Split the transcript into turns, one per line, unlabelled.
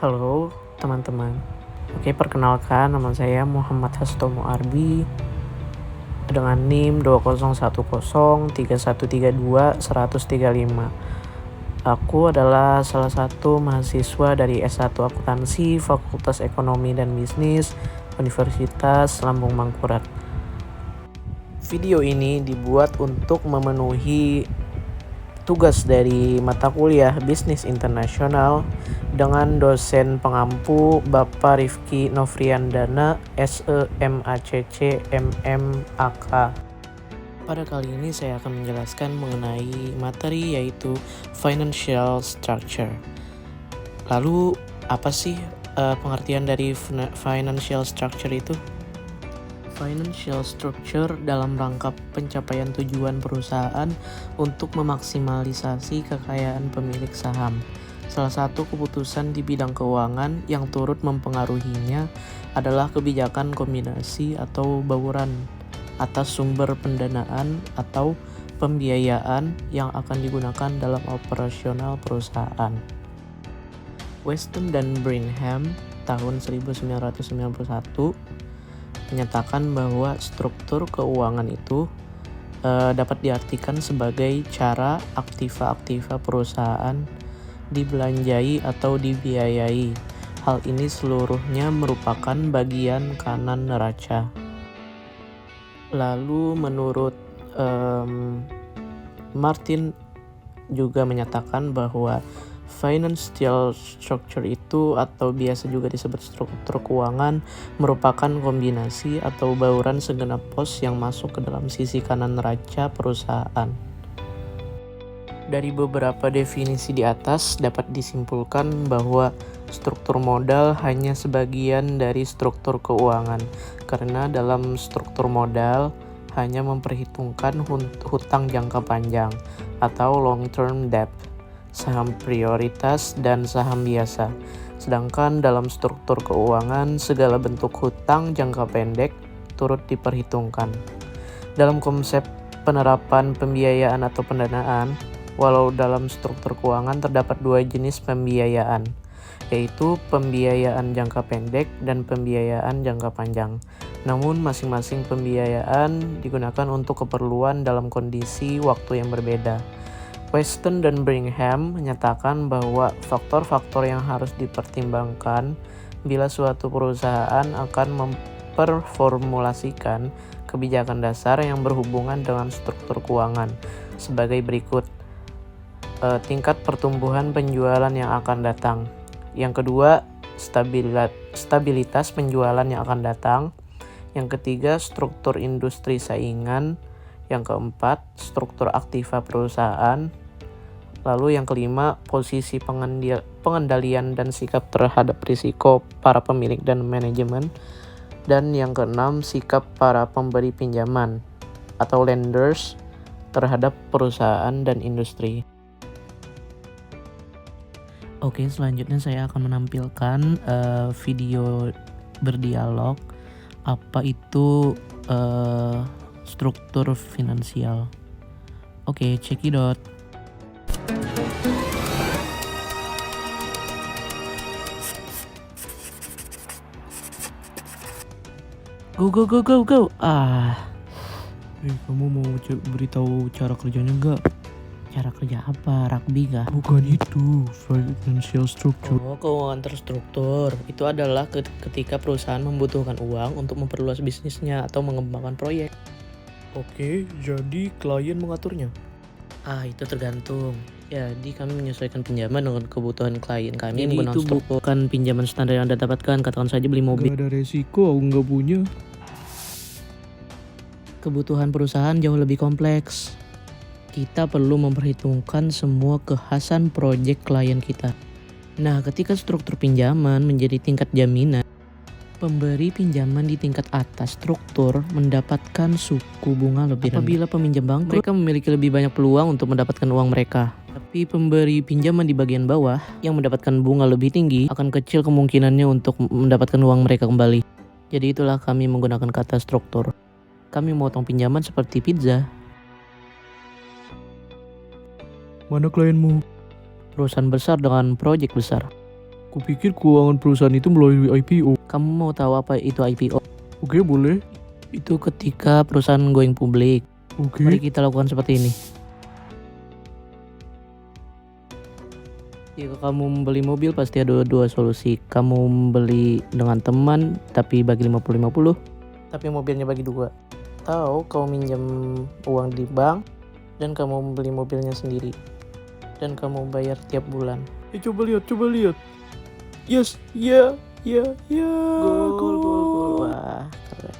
Halo teman-teman. Oke, perkenalkan nama saya Muhammad Hastomo Arbi dengan NIM 20103132-135. Aku adalah salah satu mahasiswa dari S1 Akuntansi Fakultas Ekonomi dan Bisnis Universitas Lambung Mangkurat. Video ini dibuat untuk memenuhi tugas dari mata kuliah Bisnis Internasional dengan dosen pengampu Bapak Rifki Novriandana, SEMACC MMAK. Pada kali ini saya akan menjelaskan mengenai materi yaitu financial structure. Lalu apa sih pengertian dari financial structure itu? Financial structure dalam rangka pencapaian tujuan perusahaan untuk memaksimalisasi kekayaan pemilik saham. Salah satu keputusan di bidang keuangan yang turut mempengaruhinya adalah kebijakan kombinasi atau bauran atas sumber pendanaan atau pembiayaan yang akan digunakan dalam operasional perusahaan. Weston dan Bringham tahun 1991 menyatakan bahwa struktur keuangan itu dapat diartikan sebagai cara aktiva-aktiva perusahaan dibelanjai atau dibiayai. Hal ini seluruhnya merupakan bagian kanan neraca. Lalu menurut Martin juga menyatakan bahwa financial structure itu atau biasa juga disebut struktur keuangan merupakan kombinasi atau bauran segenap pos yang masuk ke dalam sisi kanan neraca perusahaan. Dari beberapa definisi di atas dapat disimpulkan bahwa struktur modal hanya sebagian dari struktur keuangan, karena dalam struktur modal hanya memperhitungkan hutang jangka panjang atau long-term debt, saham prioritas, dan saham biasa. Sedangkan dalam struktur keuangan, segala bentuk hutang jangka pendek turut diperhitungkan. Dalam konsep penerapan pembiayaan atau pendanaan, walau dalam struktur keuangan terdapat dua jenis pembiayaan, yaitu pembiayaan jangka pendek dan pembiayaan jangka panjang. Namun masing-masing pembiayaan digunakan untuk keperluan dalam kondisi waktu yang berbeda. Weston dan Bringham menyatakan bahwa faktor-faktor yang harus dipertimbangkan bila suatu perusahaan akan memperformulasikan kebijakan dasar yang berhubungan dengan struktur keuangan sebagai berikut. Tingkat pertumbuhan penjualan yang akan datang. Yang kedua, stabilitas penjualan yang akan datang. Yang ketiga, struktur industri saingan. Yang keempat, struktur aktiva perusahaan. Lalu yang kelima, posisi pengendalian dan sikap terhadap risiko para pemilik dan manajemen. Dan yang keenam, sikap para pemberi pinjaman atau lenders terhadap perusahaan dan industri. Oke, selanjutnya saya akan menampilkan video berdialog apa itu struktur finansial. Oke, check it out. Go. Kamu mau beritahu cara kerjanya nggak? Cara kerja apa? Rugby kah?
Bukan itu, financial structure.
Oh, keuangan terstruktur. Itu adalah ketika perusahaan membutuhkan uang untuk memperluas bisnisnya atau mengembangkan proyek.
Oke, jadi klien mengaturnya.
Itu tergantung. Jadi kami menyesuaikan pinjaman dengan kebutuhan klien kami. Jadi itu bukan pinjaman standar yang Anda dapatkan. Katakan saja beli mobil.
Gak ada resiko, aku nggak punya.
Kebutuhan perusahaan jauh lebih kompleks. Kita perlu memperhitungkan semua kekhasan proyek klien kita. Nah, ketika struktur pinjaman menjadi tingkat jaminan, pemberi pinjaman di tingkat atas struktur mendapatkan suku bunga lebih rendah. Apabila peminjam bangkrut, mereka memiliki lebih banyak peluang untuk mendapatkan uang mereka. Tapi pemberi pinjaman di bagian bawah yang mendapatkan bunga lebih tinggi akan kecil kemungkinannya untuk mendapatkan uang mereka kembali. Jadi itulah kami menggunakan kata struktur. Kami memotong pinjaman seperti pizza.
Mana klienmu?
Perusahaan besar dengan proyek besar.
Kupikir keuangan perusahaan itu melalui IPO.
Kamu mau tahu apa itu IPO?
Oke, boleh.
Itu ketika perusahaan going publik.
Oke.
Mari kita lakukan seperti ini. Jika kamu membeli mobil pasti ada dua solusi. Kamu membeli dengan teman tapi bagi 50-50, tapi mobilnya bagi dua. Atau kamu minjam uang di bank dan kamu membeli mobilnya sendiri. Dan kamu bayar tiap bulan.
Coba lihat. Yes, ya.
Gol. Wah, keren.